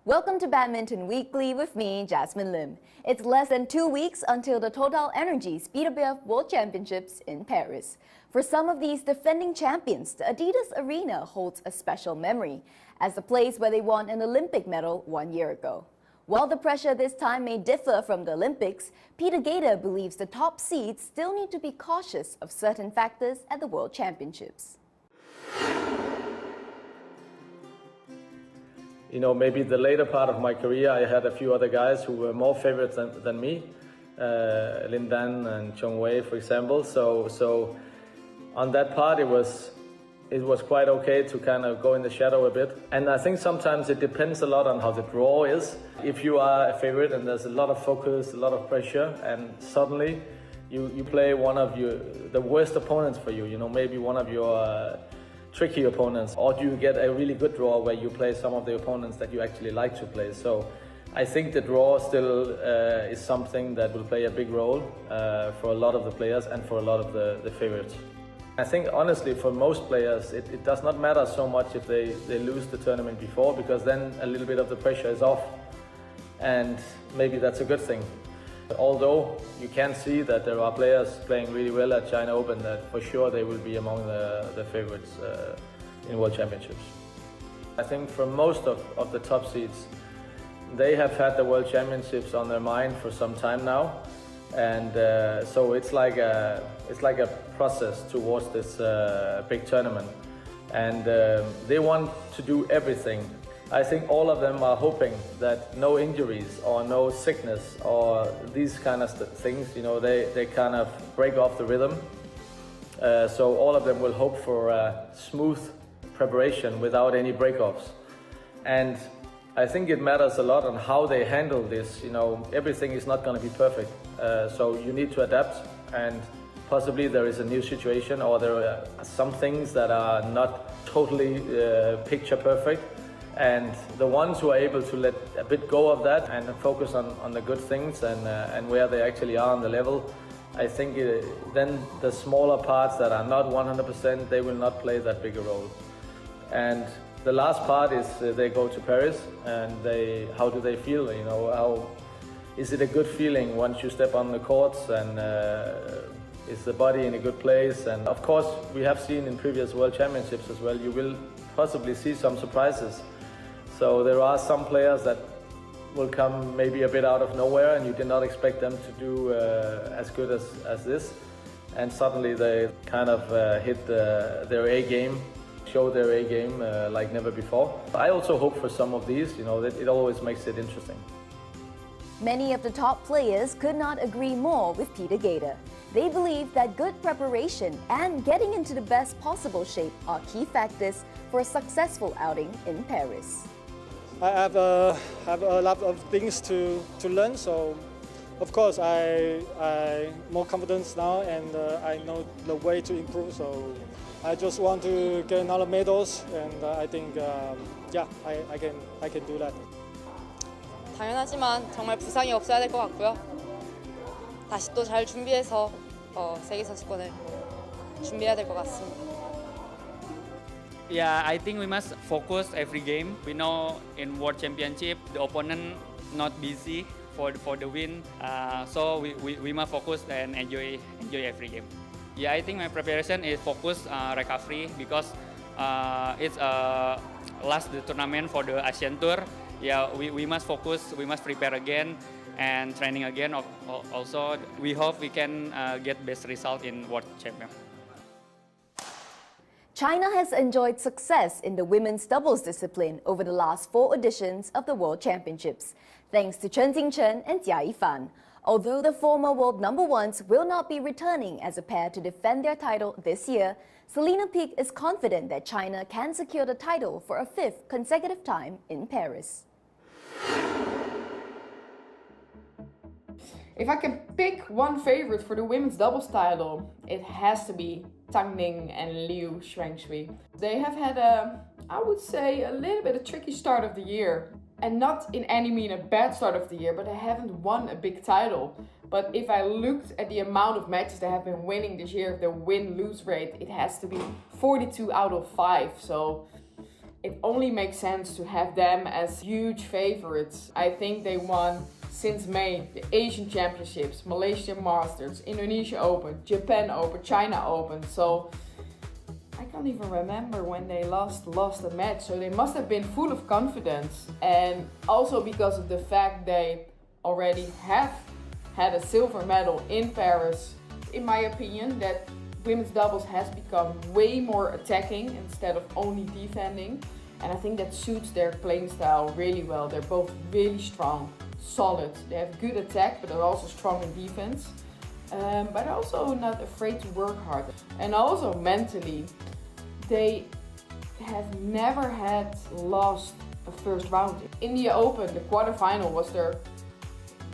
Welcome to Badminton Weekly with me, Jasmine Lim. It's less than 2 weeks until the TotalEnergies BWF World Championships in Paris. For some of these defending champions, the Adidas Arena holds a special memory as the place where they won an Olympic medal 1 year ago. While the pressure this time may differ from the Olympics, Peter Gade believes the top seeds still need to be cautious of certain factors at the World Championships. You know, maybe the later part of my career, I had a few other guys who were more favorites than me, Lin Dan and Chong Wei, for example. So on that part, it was quite okay to kind of go in the shadow a bit. And I think sometimes it depends a lot on how the draw is. If you are a favorite and there's a lot of focus, a lot of pressure, and suddenly you play one of the worst opponents for you, you know, maybe one of your tricky opponents, or do you get a really good draw where you play some of the opponents that you actually like to play? So I think the draw still is something that will play a big role for a lot of the players and for a lot of the favorites. I think honestly for most players it does not matter so much if they lose the tournament before, because then a little bit of the pressure is off, and maybe that's a good thing. Although you can see that there are players playing really well at China Open that for sure they will be among the favorites in World Championships. I think for most of the top seeds, they have had the World Championships on their mind for some time now, and so it's like a process towards this big tournament, and they want to do everything. I think all of them are hoping that no injuries or no sickness or these kind of things, you know, they kind of break off the rhythm. So all of them will hope for a smooth preparation without any break-offs. And I think it matters a lot on how they handle this. You know, everything is not going to be perfect. So you need to adapt, and possibly there is a new situation, or there are some things that are not totally picture perfect. And the ones who are able to let a bit go of that and focus on the good things and where they actually are on the level, I think then the smaller parts that are not 100%, they will not play that big a role. And the last part is they go to Paris, and how do they feel? You know, is it a good feeling once you step on the courts, and is the body in a good place? And of course, we have seen in previous World Championships as well, you will possibly see some surprises. So there are some players that will come maybe a bit out of nowhere, and you did not expect them to do as good as this. And suddenly they kind of hit their A game, show their A game like never before. I also hope for some of these, you know, that it always makes it interesting. Many of the top players could not agree more with Peter Gade. They believe that good preparation and getting into the best possible shape are key factors for a successful outing in Paris. I have a lot of things to learn, so of course I more confidence now, and I know the way to improve. So I just want to get another medals, and I think yeah, I can do that. 당연하지만 정말 부상이 없어야 될 것 같고요. 다시 또 잘 준비해서 세계 선수권을 준비해야 될 것 같습니다. Yeah, I think we must focus every game. We know in World Championship the opponent not busy for the win, so we must focus and enjoy every game. Yeah, I think my preparation is focus recovery, because it's last the tournament for the Asian Tour. Yeah, we must focus, we must prepare again and training again. Also, we hope we can get best result in World Championship. China has enjoyed success in the women's doubles discipline over the last 4 editions of the World Championships, thanks to Chen Xingchen and Jia Yifan. Although the former world number ones will not be returning as a pair to defend their title this year, Selena Peak is confident that China can secure the title for a 5th consecutive time in Paris. If I can pick one favorite for the women's doubles title, it has to be Tang Ning and Liu Shuangshui. They have had I would say, a little bit of a tricky start of the year. And not in any mean a bad start of the year, but they haven't won a big title. But if I looked at the amount of matches they have been winning this year, the win-lose rate, it has to be 42 out of 5. So it only makes sense to have them as huge favorites. I think they won since May the Asian Championships, Malaysia Masters, Indonesia Open, Japan Open, China Open. So I can't even remember when they lost a match. So they must have been full of confidence, and also because of the fact they already have had a silver medal in Paris. In my opinion, that women's doubles has become way more attacking instead of only defending, and I think that suits their playing style really well. They're both really strong, solid. They have good attack, but they're also strong in defense, but also not afraid to work hard. And also mentally, they have never had lost a first round. India Open, the quarterfinal, was their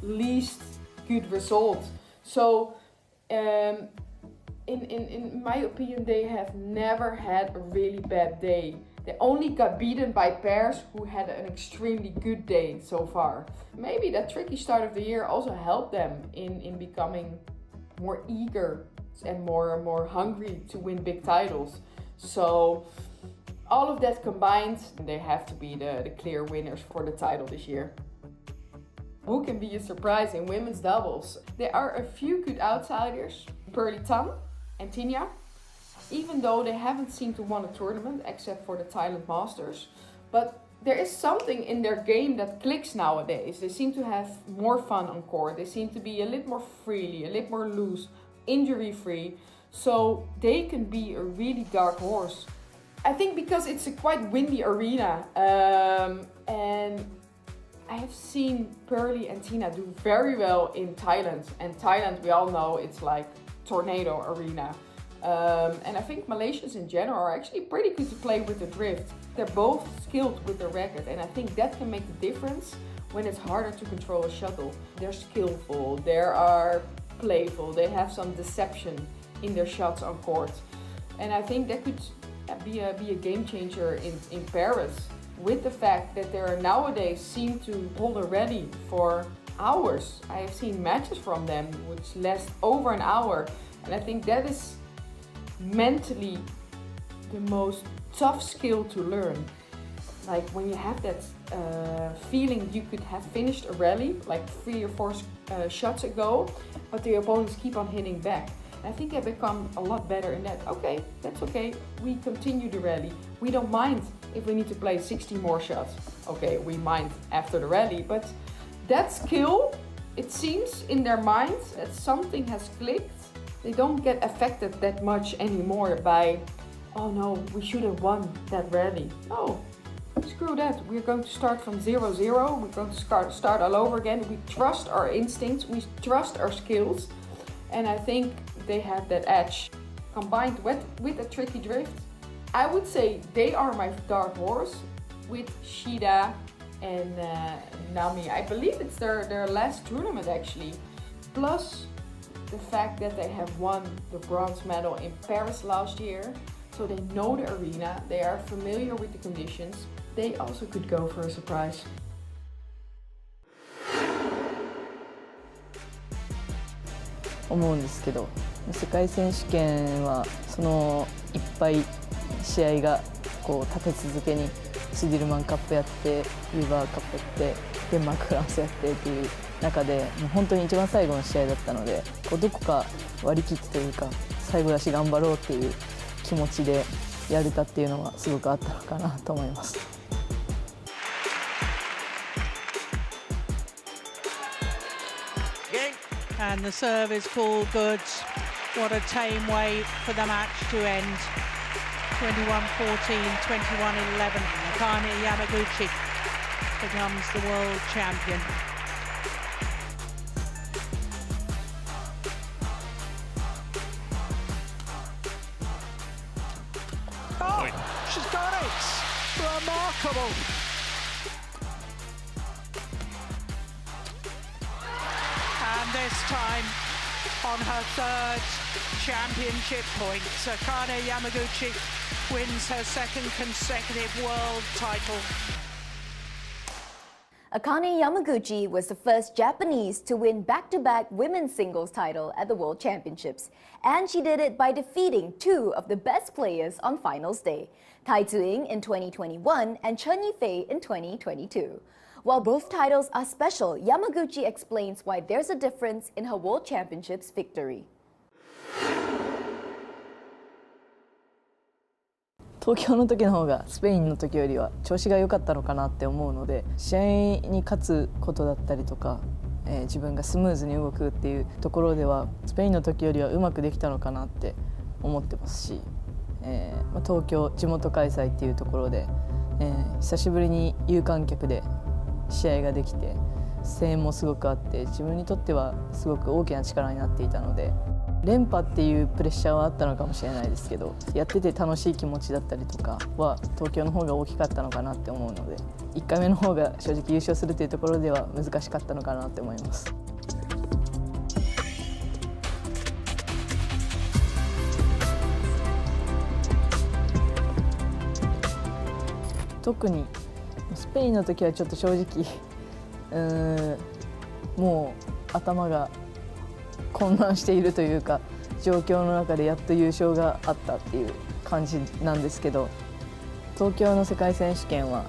least good result. So in my opinion, they have never had a really bad day. They only got beaten by pairs who had an extremely good day so far. Maybe that tricky start of the year also helped them in becoming more eager and more hungry to win big titles. So all of that combined, they have to be the clear winners for the title this year. Who can be a surprise in women's doubles? There are a few good outsiders, Pearly Tan and Tinya, even though they haven't seemed to win a tournament except for the Thailand Masters. But there is something in their game that clicks nowadays. They seem to have more fun on court. They seem to be a little more freely, a little more loose, injury-free. So they can be a really dark horse. I think because it's a quite windy arena, and I have seen Pearly and Tina do very well in Thailand. And Thailand, we all know, it's like tornado arena. And I think Malaysians in general are actually pretty good to play with the drift. They're both skilled with the racket, and I think that can make the difference when it's harder to control a shuttle. They're skillful, they are playful, they have some deception in their shots on court. And I think that could be a game changer in Paris, with the fact that they nowadays seem to hold a rally for hours. I have seen matches from them which last over an hour, and I think that is mentally the most tough skill to learn. Like when you have that feeling you could have finished a rally like 3 or 4 shots ago, but the opponents keep on hitting back. And I think I've become a lot better in that. Okay, that's okay. We continue the rally. We don't mind if we need to play 60 more shots. Okay, we mind after the rally, but that skill, it seems in their minds that something has clicked. They don't get affected that much anymore by, oh no, we should have won that rally. No, screw that. We're going to start from 0-0. We're going to start all over again. We trust our instincts. We trust our skills. And I think they have that edge. Combined with a tricky drift, I would say they are my dark horse with Shida and Nami. I believe it's their last tournament actually. Plus the fact that they have won the bronze medal in Paris last year. So they know the arena, they are familiar with the conditions. They also could go for a surprise. 思うんですけど、世界選手権はそのいっぱい試合がこう立て続けにスディルマンカップやってウィーバーカップやってデンマークフランスやってっていう中でもう本当に一番最後の試合だったので、こうどこか割り切ってというか最後だし頑張ろうっていう気持ちでやれたっていうのはすごくあったのかなと思います。And the serve is called good. What a tame way for the match to end. 21-14, 21-11. Akane Yamaguchi becomes the world champion. Oh, she's got it! Remarkable! This time on her third championship point, Akane Yamaguchi wins her second consecutive world title. Akane Yamaguchi was the first Japanese to win back-to-back women's singles title at the World Championships, and she did it by defeating two of the best players on finals day, Tai Tzu-Ying in 2021 and Chen Yifei in 2022. While both titles are special, Yamaguchi explains why there's a difference in her World Championships victory. 東京の時の方がスペインの時よりは調子が良かったのかなって思うので、試合に勝つことだったりとか、自分がスムーズに動くっていうところではスペインの時よりはうまくできたのかなって思ってますし、東京地元開催っていうところで、久しぶりに有観客で試合ができて声援もすごくあって、自分にとってはすごく大きな力になっていたので、連覇っていうプレッシャーはあったのかもしれないですけど、やってて楽しい気持ちだったりとかは東京の方が大きかったのかなって思うので、1回目の方が正直優勝するというところでは難しかったのかなって思います。特にスペインの時はちょっと正直もう頭が混乱しているというか、状況の中でやっと優勝があったっていう感じなんですけど、東京の世界選手権は、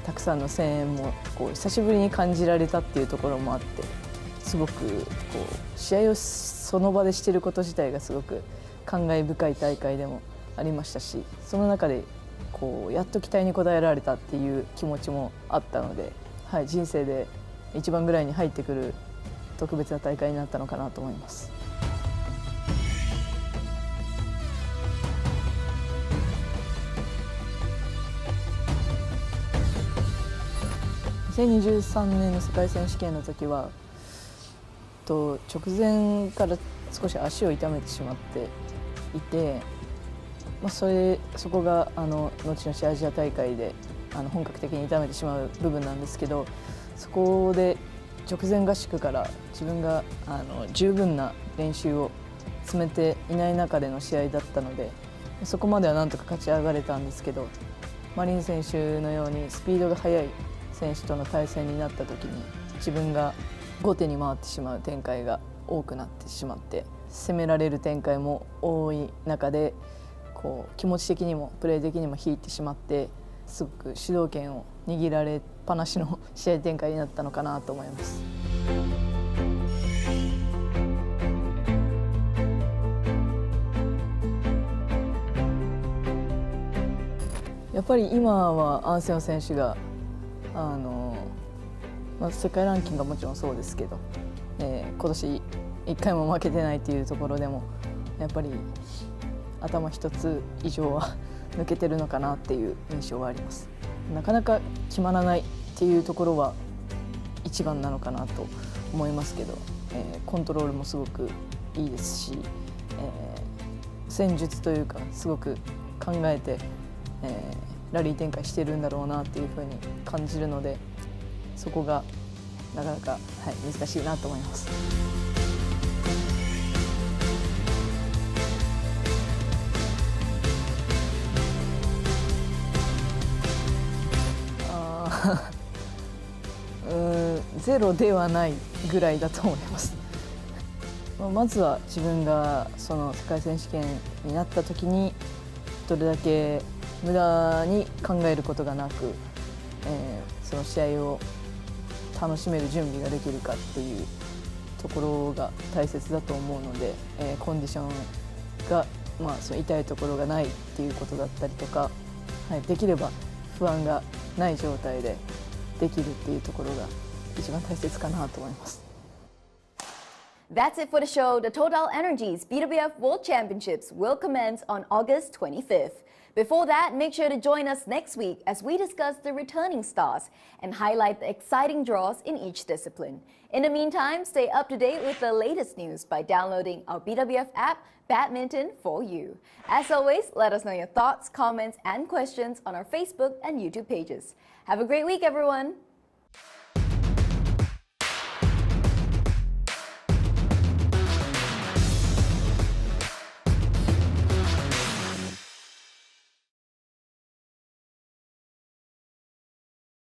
たくさんの声援も久しぶりに感じられたっていうところもあって、すごく試合をその場でしていること自体がすごく感慨深い大会でもありましたし、その中でやっと期待に応えられたっていう気持ちもあったので、人生で一番ぐらいに入ってくる特別な大会になったのかなと思います。2023年の世界選手権の時は直前から少し足を痛めてしまっていて、そこが後のアジア大会で本格的に痛めてしまう部分なんですけど、そこで直前合宿から自分が十分な練習を積めていない中での試合だったので、そこまではなんとか勝ち上がれたんですけど、マリン選手のようにスピードが速い選手との対戦になった時に自分が後手に回ってしまう展開が多くなってしまって、攻められる展開も多い中で気持ち的にもプレー的にも引いてしまって、すごく主導権を握られっぱなしの試合展開になったのかなと思います。やっぱり今はアンセヨン選手が世界ランキングはもちろんそうですけど、今年1回も負けてないというところでもやっぱり頭一つ以上は抜けてるのかなっていう印象はあります。なかなか決まらないっていうところは一番なのかなと思いますけど、コントロールもすごくいいですし、戦術というかすごく考えて、ラリー展開してるんだろうなっていうふうに感じるので、そこがなかなか、難しいなと思います。ゼロではないぐらいだと思います。まずは自分がその世界選手権になった時にどれだけ無駄に考えることがなく、その試合を楽しめる準備ができるかっていうところが大切だと思うので、コンディションが、その痛いところがないっていうことだったりとか、できれば不安がない状態でできるっていうところが一番大切かなと思います。That's it for the show. The TotalEnergies BWF World Championships will commence on August 25th. Before that, make sure to join us next week as we discuss the returning stars and highlight the exciting draws in each discipline. In the meantime, stay up to date with the latest news by downloading our BWF app, Badminton for You. As always, let us know your thoughts, comments, and questions on our Facebook and YouTube pages. Have a great week, everyone!